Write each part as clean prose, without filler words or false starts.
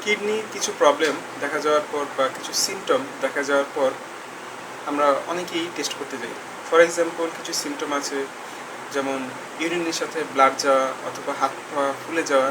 Kidney কিছু problem দেখা যাওয়ার পর বা কিছু সিমটম দেখা যাওয়ার পর আমরা অনেকেই টেস্ট করতে যাই। ফর এক্সাম্পল কিছু সিমটম আছে, যেমন ইউরিনের সাথে ব্লাড যাওয়া অথবা হাত পা ফুলে যাওয়া।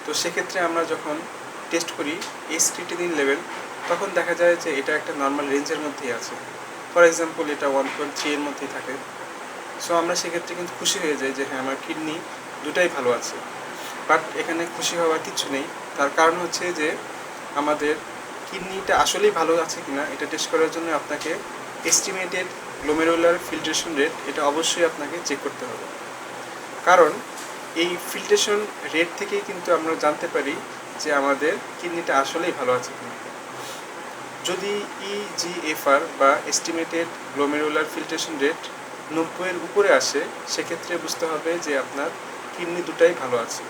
তো সেক্ষেত্রে আমরা যখন টেস্ট করি এস ক্রিটিনিন লেভেল, তখন দেখা যায় যে এটা একটা নর্মাল রেঞ্জের মধ্যেই আছে। ফর এক্সাম্পল এটা 1.3 এর মধ্যেই থাকে। সো আমরা সেক্ষেত্রে কিন্তু খুশি হয়ে যাই যে হ্যাঁ, আমার কিডনি দুটাই ভালো আছে। বাট এখানে খুশি হওয়ার কিছু নেই। তার কারণ হচ্ছে যে আমাদের কিডনিটা আসলেই ভালো আছে কিনা এটা টেস্ট করার জন্য আপনাকে এস্টিমেটেড গ্লোমেরুলার ফিল্ট্রেশন রেট এটা অবশ্যই আপনাকে চেক করতে হবে। কারণ এই ফিল্ট্রেশন রেট থেকেই কিন্তু আমরা জানতে পারি যে আমাদের কিডনিটা আসলেই ভালো আছে কিনা। যদি ইজিএফআর বা এস্টিমেটেড গ্লোমেরুলার ফিল্ট্রেশন রেট 90-এর উপরে আসে, সেক্ষেত্রে বুঝতে হবে যে আপনার কিডনি দুটাই ভালো আছে।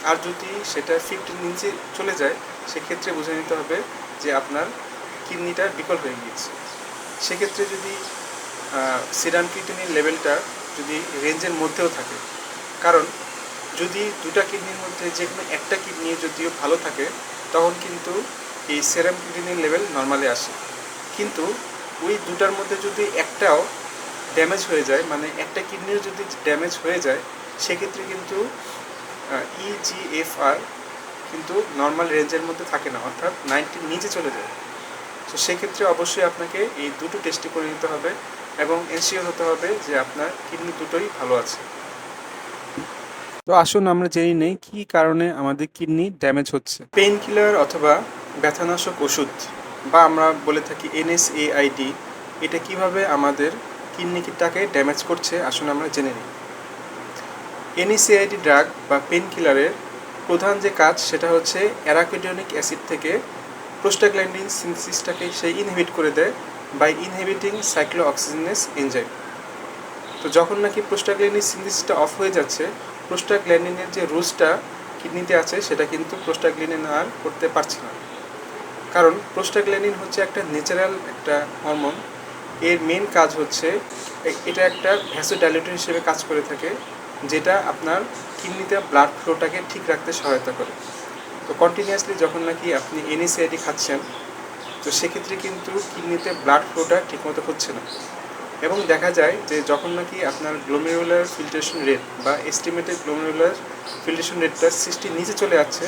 আর যদি সেটা 50-এর নিচে চলে যায়, সেক্ষেত্রে বুঝে নিতে হবে যে আপনার কিডনিটা বিকল হয়ে গিয়েছে। সেক্ষেত্রে যদি সিরাম ক্রিয়েটিনিন লেভেলটা যদি রেঞ্জের মধ্যেও থাকে, কারণ যদি দুটা কিডনির মধ্যে যে কোনো একটা কিডনি যদিও ভালো থাকে, তখন কিন্তু এই সেরাম ক্রিয়েটিনিন লেভেল নর্মালে আসে। কিন্তু ওই দুটার মধ্যে যদি একটাও ড্যামেজ হয়ে যায়, মানে একটা কিডনিও যদি ড্যামেজ হয়ে যায়, সেক্ষেত্রে কিন্তু ইজিএফআর কিন্তু নর্মাল রেঞ্জের মধ্যে থাকে না, অর্থাৎ 90-র নিচে চলে যায়। তো সেক্ষেত্রে অবশ্যই আপনাকে এই দুটো টেস্টই করে নিতে হবে এবং এনশিওর হতে হবে যে আপনার কিডনি দুটোই ভালো আছে। তো আসুন আমরা জেনে নেই কী কারণে আমাদের কিডনি ড্যামেজ হচ্ছে। পেইন কিলার অথবা ব্যথানাশক ওষুধ বা আমরা বলে থাকি এনএসএআইডি, এটা কিভাবে আমাদের কিডনিটাকে ড্যামেজ করছে আসুন আমরা জেনে নিই। এনএসএআইডি ড্রাগ বা পেইন কিলারের প্রধান যে কাজ সেটা হচ্ছে অ্যারাকিডোনিক অ্যাসিড থেকে প্রোস্টাগ্ল্যান্ডিন সিনথেসিসটাকে সে ইনহিবিট করে দেয় বাই ইনহিবিটিং সাইক্লোঅক্সিজেনেস এনজাইম। তো যখন নাকি প্রোস্টাগ্ল্যান্ডিন সিনথেসিসটা অফ হয়ে যাচ্ছে, প্রোস্টাগ্ল্যান্ডিনের যে রুলসটা কিডনিতে আছে সেটা কিন্তু প্রোস্টাগ্ল্যান্ডিন আর করতে পারছে না। কারণ প্রোস্টাগ্ল্যান্ডিন হচ্ছে একটা ন্যাচারাল একটা হরমোন। এর মেন কাজ হচ্ছে এটা একটা ভ্যাসোডাইলেটর হিসেবে কাজ করে থাকে, যেটা আপনার কিডনিতে ব্লাড ফ্লোটাকে ঠিক রাখতে সহায়তা করে। তো কন্টিনিউয়াসলি যখন নাকি আপনি এনএসএআইডি খাচ্ছেন, তো সেক্ষেত্রে কিন্তু কিডনিতে ব্লাড ফ্লোটা ঠিকমতো হচ্ছে না। এবং দেখা যায় যে যখন নাকি আপনার গ্লোমেরুলার ফিল্ট্রেশন রেট বা এস্টিমেটেড গ্লোমেরুলার ফিল্ট্রেশন রেটটা 60-র নিচে চলে যাচ্ছে,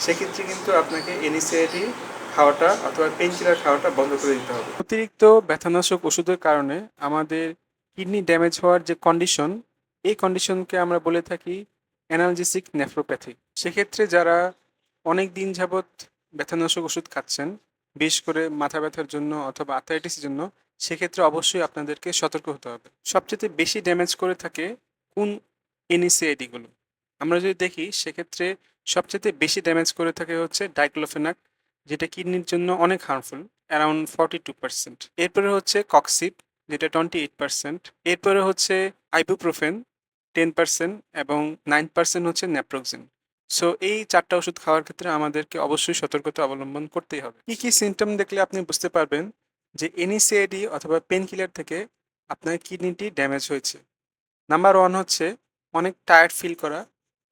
সেক্ষেত্রে কিন্তু আপনাকে এনএসএআইডি খাওয়াটা অথবা পেইন কিলার খাওয়াটা বন্ধ করে দিতে হবে। অতিরিক্ত ব্যথানাশক ওষুধের কারণে আমাদের কিডনি ড্যামেজ হওয়ার যে কন্ডিশন, এই কন্ডিশনকে আমরা বলে থাকি অ্যানালজেসিক নেফ্রোপ্যাথি। সেক্ষেত্রে যারা অনেক দিন যাবৎ ব্যথানাশক ওষুধ খাচ্ছেন, বিশেষ করে মাথা ব্যথার জন্য অথবা আর্থ্রাইটিসের জন্য, সেক্ষেত্রে অবশ্যই আপনাদেরকে সতর্ক হতে হবে। সবচেয়ে বেশি ড্যামেজ করে থাকে কোন এনএসএআইডিগুলো? আমরা যদি দেখি সেক্ষেত্রে সবচেয়ে বেশি ড্যামেজ করে থাকে হচ্ছে ডাইক্লোফেনাক, যেটা কিডনির জন্য অনেক হার্মফুল, অ্যারাউন্ড 42%। এরপরে হচ্ছে কক্সিব, যেটা 28%। এরপরে হচ্ছে আইবুপ্রোফেন 10% এবং 9% হচ্ছে ন্যাপ্রোক্সিন। সো এই 4টা ওষুধ খাওয়ার ক্ষেত্রে আমাদেরকে অবশ্যই সতর্কতা অবলম্বন করতেই হবে। কী কী সিমটম দেখলে আপনি বুঝতে পারবেন যে এনএসএআইডি অথবা পেন কিলার থেকে আপনার কিডনিটি ড্যামেজ হয়েছে? নাম্বার 1 হচ্ছে অনেক টায়ার্ড ফিল করা।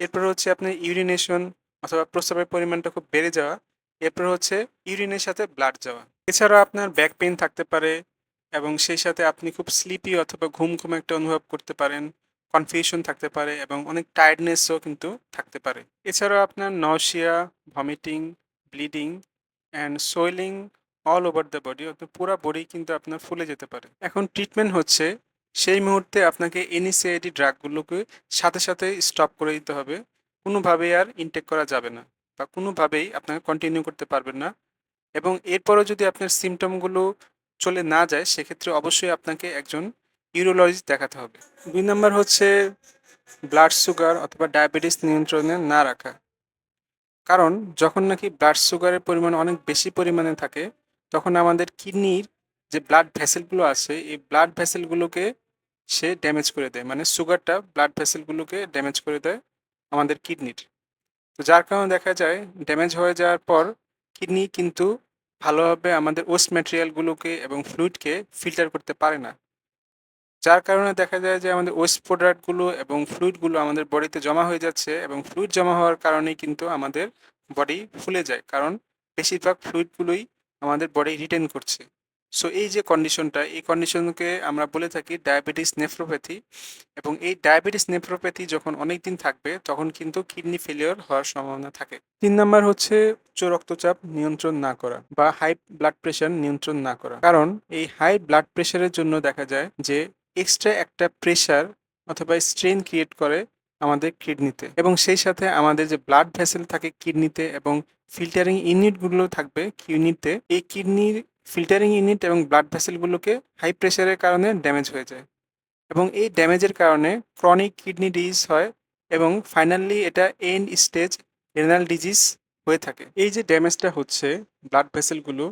এরপর হচ্ছে আপনার ইউরিনেশন অথবা প্রস্রাবের পরিমাণটা খুব বেড়ে যাওয়া। এরপর হচ্ছে ইউরিনের সাথে ব্লাড যাওয়া। এছাড়াও আপনার ব্যাক পেইন থাকতে পারে এবং সেই সাথে আপনি খুব স্লিপি অথবা ঘুম ঘুম একটা অনুভব করতে পারেন। কনফিউশন থাকতে পারে এবং অনেক টায়ার্ডনেসও কিন্তু থাকতে পারে। এছাড়াও আপনার nausea, vomiting, bleeding and swelling all over the body, অর্থাৎ পুরো বডি কিন্তু আপনার ফুলে যেতে পারে। এখন ট্রিটমেন্ট হচ্ছে সেই মুহূর্তে আপনাকে এনএসএআইডি ড্রাগগুলোকে সাথে সাথে স্টপ করে দিতে হবে। কোনোভাবেই আর ইনটেক করা যাবে না বা কোনোভাবেই আপনাকে কন্টিনিউ করতে পারবেন না। এবং এরপরও যদি আপনার সিমটমগুলো চলে না যায়, সেক্ষেত্রে অবশ্যই আপনাকে একজন ইউরোলজিস্ট দেখাতে হবে। 2 নাম্বার হচ্ছে ব্লাড সুগার অথবা ডায়াবেটিস নিয়ন্ত্রণে না রাখা। কারণ যখন নাকি ব্লাড সুগারের পরিমাণ অনেক বেশি পরিমাণে থাকে, তখন আমাদের কিডনির যে ব্লাড ভেসেলগুলো আছে, এই ব্লাড ভেসেলগুলোকে সে ড্যামেজ করে দেয়। মানে সুগারটা ব্লাড ভেসেলগুলোকে ড্যামেজ করে দেয় আমাদের কিডনির। তো যার কারণে দেখা যায় ড্যামেজ হয়ে যাওয়ার পর কিডনি কিন্তু ভালোভাবে আমাদের ওয়েস্ট ম্যাটেরিয়ালগুলোকে এবং ফ্লুইডকে ফিল্টার করতে পারে না। যার কারণে দেখা যায় যে আমাদের ওয়েস্ট প্রোডাক্টগুলো এবং ফ্লুইডগুলো আমাদের বডিতে জমা হয়ে যাচ্ছে এবং ফ্লুইড জমা হওয়ার কারণেই কিন্তু আমাদের বডি ফুলে যায়। কারণ বেশিরভাগ ফ্লুইডগুলোই আমাদের বডি রিটেন করছে। সো এই যে কন্ডিশনটা, এই কন্ডিশনকে আমরা বলে থাকি ডায়াবেটিস নেফ্রোপ্যাথি। এবং এই ডায়াবেটিস নেফ্রোপ্যাথি যখন অনেক দিন থাকবে তখন কিন্তু কিডনি ফেলিওর হওয়ার সম্ভাবনা থাকে। 3 নাম্বার হচ্ছে উচ্চ রক্তচাপ নিয়ন্ত্রণ না করা বা হাই ব্লাড প্রেশার নিয়ন্ত্রণ না করা। কারণ এই হাই ব্লাড প্রেশারের জন্য দেখা যায় যে এক্সট্রা একটা প্রেশার অথবা স্ট্রেন ক্রিয়েট করে আমাদের কিডনিতে, এবং সেই সাথে আমাদের যে ব্লাড ভেসেল থাকে কিডনিতে এবং ফিল্টারিং ইউনিটগুলো থাকবে কিডনিতে, এই কিডনির ফিল্টারিং ইউনিট এবং ব্লাড ভেসেলগুলোকে হাই প্রেশারের কারণে ড্যামেজ হয়ে যায়, এবং এই ড্যামেজের কারণে ক্রনিক কিডনি ডিজিজ হয় এবং ফাইনালি এটা এন্ড স্টেজ রেনাল ডিজিজ হয়ে থাকে। এই যে ড্যামেজটা হচ্ছে ব্লাড ভেসেলগুলো,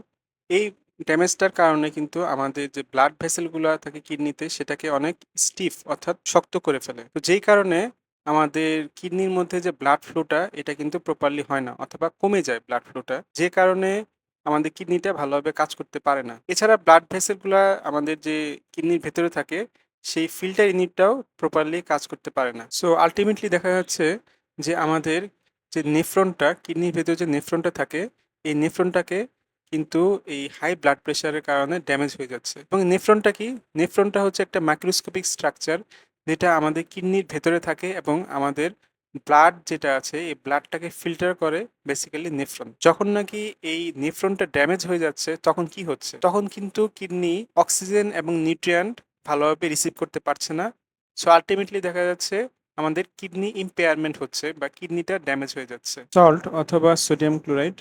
এই ড্যামেজটার কারণে কিন্তু আমাদের যে ব্লাড ভেসেলগুলো থাকে কিডনিতে সেটাকে অনেক স্টিফ অর্থাৎ শক্ত করে ফেলে। তো যেই কারণে আমাদের কিডনির মধ্যে যে ব্লাড ফ্লোটা এটা কিন্তু প্রপারলি হয় না অথবা কমে যায় ব্লাড ফ্লোটা, যে কারণে আমাদের কিডনিটা ভালোভাবে কাজ করতে পারে না। এছাড়া ব্লাড ভেসেলগুলো আমাদের যে কিডনির ভেতরে থাকে সেই ফিল্টার ইউনিটটাও প্রপারলি কাজ করতে পারে না। সো আলটিমেটলি দেখা যাচ্ছে যে আমাদের যে নেফ্রনটা কিডনির ভেতরে যে নেফ্রনটা থাকে এই নেফ্রনটাকে কিন্তু এই হাই ব্লাড প্রেশারের কারণে ড্যামেজ হয়ে যাচ্ছে। এবং নেফ্রনটা কি? নেফ্রনটা হচ্ছে একটা মাইক্রোস্কোপিক স্ট্রাকচার যেটা আমাদের কিডনির ভেতরে থাকে এবং আমাদের ব্লাড যেটা আছে এই ব্লাডটাকে ফিল্টার করে বেসিক্যালি নেফ্রন। যখন নাকি এই নেফ্রনটা ড্যামেজ হয়ে যাচ্ছে তখন কি হচ্ছে? তখন কিন্তু কিডনি অক্সিজেন এবং নিউট্রিয়েন্ট ভালোভাবে রিসিভ করতে পারছে না। সো আলটিমেটলি দেখা যাচ্ছে আমাদের কিডনি ইম্পেয়ারমেন্ট হচ্ছে বা কিডনিটা ড্যামেজ হয়ে যাচ্ছে। সল্ট অথবা সোডিয়াম ক্লোরাইড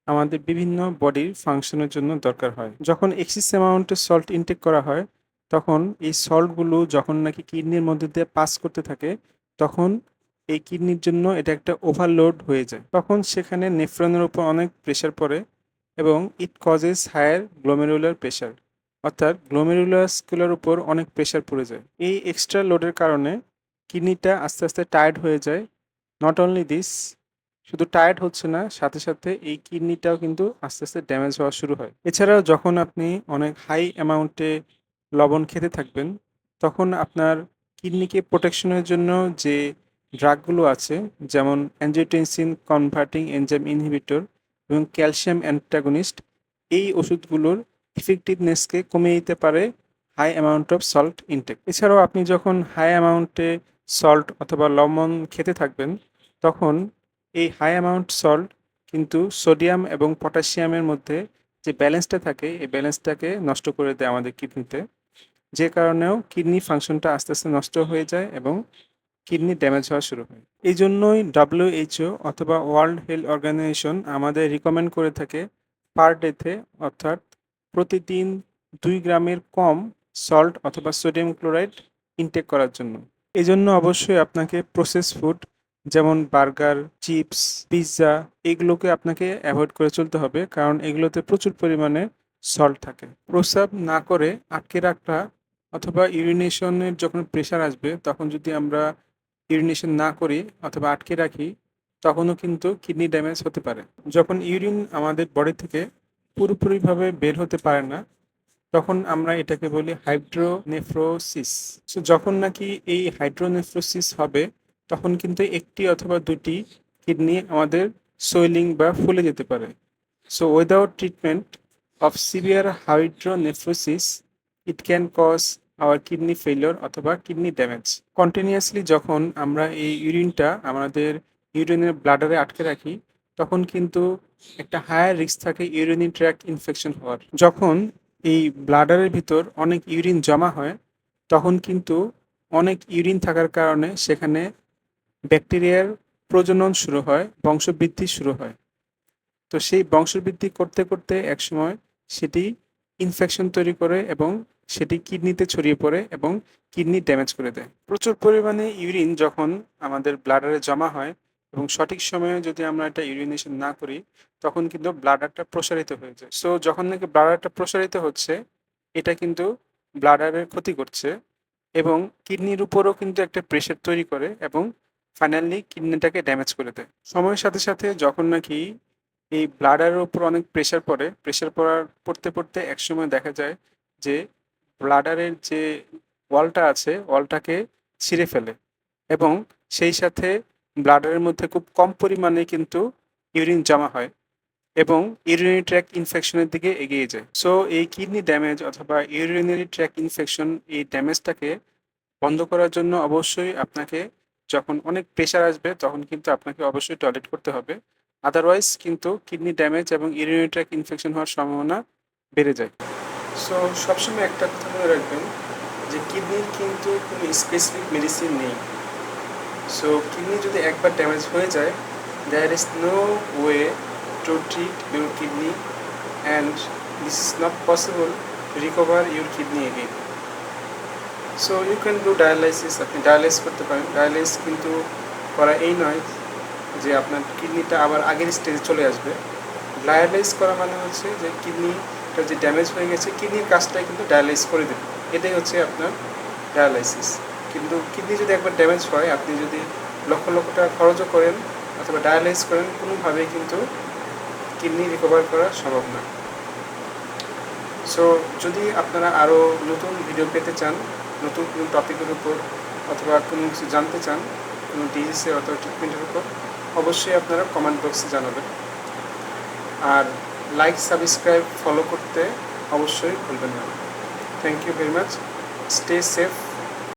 আমাদের বিভিন্ন বডির ফাংশনের জন্য দরকার হয়। যখন এক্সিস অ্যামাউন্টে সল্ট ইনটেক করা হয় তখন এই সল্টগুলো যখন নাকি কিডনির মধ্যে দিয়ে পাস করতে থাকে তখন এই কিডনির জন্য এটা একটা ওভারলোড হয়ে যায়। তখন সেখানে নেফ্রনের উপর অনেক প্রেশার পড়ে এবং it causes higher glomerular pressure, অর্থাৎ গ্লোমেরুলাসগুলোর উপর অনেক প্রেশার পড়ে যায়। এই এক্সট্রা লোডের কারণে কিডনিটা আস্তে আস্তে টায়ার্ড হয়ে যায়। নট অনলি দিস, শুধু টায়ার্ড হচ্ছে না, সাথে সাথে এই কিডনিটাও কিন্তু আস্তে আস্তে ড্যামেজ হওয়া শুরু হয়। এছাড়াও যখন আপনি অনেক হাই অ্যামাউন্টে লবণ খেতে থাকবেন তখন আপনার কিডনিকে প্রোটেকশনের জন্য যে ড্রাগগুলো আছে যেমন অ্যাঞ্জিওটেনসিন কনভার্টিং এনজাইম ইনহিবিটর এবং ক্যালসিয়াম অ্যান্টাগনিস্ট, এই ওষুধগুলোর ইফেক্টিভনেসকে কমিয়ে দিতে পারে high amount of salt intake. এছাড়াও আপনি যখন হাই অ্যামাউন্টে সল্ট অথবা লবণ খেতে থাকবেন তখন এই হাই অ্যামাউন্ট সল্ট কিন্তু সোডিয়াম এবং পটাশিয়ামের মধ্যে যে ব্যালেন্সটা থাকে এই ব্যালেন্সটাকে নষ্ট করে দেয় আমাদের কিডনিতে, যে কারণেও কিডনি ফাংশনটা আস্তে আস্তে নষ্ট হয়ে যায় এবং কিডনি ড্যামেজ হওয়া শুরু হয়। এই জন্যই WHO অথবা ওয়ার্ল্ড হেলথ অর্গানাইজেশন আমাদের রিকমেন্ড করে থাকে পার ডেতে অর্থাৎ প্রতিদিন 2 গ্রামের কম সল্ট অথবা সোডিয়াম ক্লোরাইড ইনটেক করার জন্য। এই জন্য অবশ্যই আপনাকে প্রসেস ফুড যেমন বার্গার, চিপস, পিৎজা এগুলোকে আপনাকে অ্যাভয়েড করে চলতে হবে, কারণ এগুলোতে প্রচুর পরিমাণে সল্ট থাকে। প্রস্রাব না করে আটকে রাখা অথবা ইউরিনেশনের যখন প্রেশার আসবে তখন যদি আমরা ইউরিনেশন না করি অথবা আটকে রাখি তখনও কিন্তু কিডনি ড্যামেজ হতে পারে। যখন ইউরিন আমাদের বডি থেকে পুরোপুরিভাবে বের হতে পারে না তখন আমরা এটাকে বলি হাইড্রোনেফ্রোসিস। সো যখন নাকি এই হাইড্রোনেফ্রোসিস হবে তখন কিন্তু একটি অথবা দুটি কিডনি আমাদের সোয়েলিং বা ফুলে যেতে পারে। So without treatment of severe hydronephrosis it can cause our kidney failure অথবা কিডনি ড্যামেজ। কন্টিনিউয়াসলি যখন আমরা এই ইউরিনটা আমাদের ইউরিনের ব্লাডারে আটকে রাখি তখন কিন্তু একটা হায়ার রিস্ক থাকে ইউরিনারি ট্র্যাক্ট ইনফেকশন হওয়ার। যখন এই ব্লাডারের ভিতর অনেক ইউরিন জমা হয় তখন কিন্তু অনেক ইউরিন থাকার কারণে সেখানে ব্যাকটেরিয়ার প্রজনন শুরু হয়, বংশবৃদ্ধি শুরু হয়। তো সেই বংশবৃদ্ধি করতে করতে একসময় সেটি ইনফেকশন তৈরি করে এবং সেটি কিডনিতে ছড়িয়ে পড়ে এবং কিডনি ড্যামেজ করে দেয়। প্রচুর পরিমাণে ইউরিন যখন আমাদের ব্লাডারে জমা হয় এবং সঠিক সময়ে যদি আমরা এটা ইউরিনেশন না করি তখন কিন্তু ব্লাডারটা প্রসারিত হয়ে যায়। সো যখন নাকি ব্লাডারটা প্রসারিত হচ্ছে এটা কিন্তু ব্লাডারের ক্ষতি করছে এবং কিডনির উপরও কিন্তু একটা প্রেশার তৈরি করে এবং ফাইনালি কিডনিটাকে ড্যামেজ করে দেয়। সময়ের সাথে সাথে যখন নাকি এই ব্লাডারের উপর অনেক প্রেশার পড়ে, প্রেশার পড়তে পড়তে একসময় দেখা যায় যে ব্লাডারের যে ওয়ালটা আছে ওয়ালটাকে ছিঁড়ে ফেলে এবং সেই সাথে ব্লাডারের মধ্যে খুব কম পরিমাণে কিন্তু ইউরিন জমা হয় এবং ইউরিনারি ট্র্যাক ইনফেকশনের দিকে এগিয়ে যায়। সো এই কিডনি ড্যামেজ অথবা ইউরিনারি ট্র্যাক ইনফেকশন, এই ড্যামেজটাকে বন্ধ করার জন্য অবশ্যই আপনাকে, যখন অনেক প্রেশার আসবে তখন কিন্তু আপনাকে অবশ্যই টয়লেট করতে হবে। আদারওয়াইজ কিন্তু কিডনি ড্যামেজ এবং ইউরিনারি ট্র্যাক ইনফেকশন হওয়ার সম্ভাবনা বেড়ে যায়। সো সবসময় একটা কথা মনে রাখবেন যে কিডনির কিন্তু কোনো স্পেসিফিক মেডিসিন নেই। সো কিডনি যদি একবার ড্যামেজ হয়ে যায়, there is no way to treat your kidney and this is not possible to recover your kidney again. So you can do dialysis, আপনি ডায়ালাইস করতে পারেন। ডায়ালাইস কিন্তু করা এই নয় যে আপনার কিডনিটা আবার আগের স্টেজে চলে আসবে। ডায়ালাইস করা মানে হচ্ছে যে কিডনিটা যে ড্যামেজ হয়ে গেছে, কিডনির কাজটাই কিন্তু ডায়ালাইস করে দেবে, এটাই হচ্ছে আপনার ডায়ালাইসিস। কিন্তু কিডনি যদি একবার ড্যামেজ হয়, আপনি যদি লক্ষ লক্ষ টাকা খরচও করেন অথবা ডায়ালাইস করেন, কোনোভাবেই কিন্তু কিডনি রিকভার করা সম্ভব না। সো যদি আপনারা আরও নতুন ভিডিও পেতে চান, নতুন কোনো টপিকের উপর অথবা কোনো কিছু জানতে চান, কোনো ডিজিজে অথবা ট্রিটমেন্টের উপর, অবশ্যই আপনারা কমেন্ট বক্সে জানাবেন। আর লাইক, সাবস্ক্রাইব, ফলো করতে অবশ্যই ভুলবেন না। Thank you very much. Stay safe.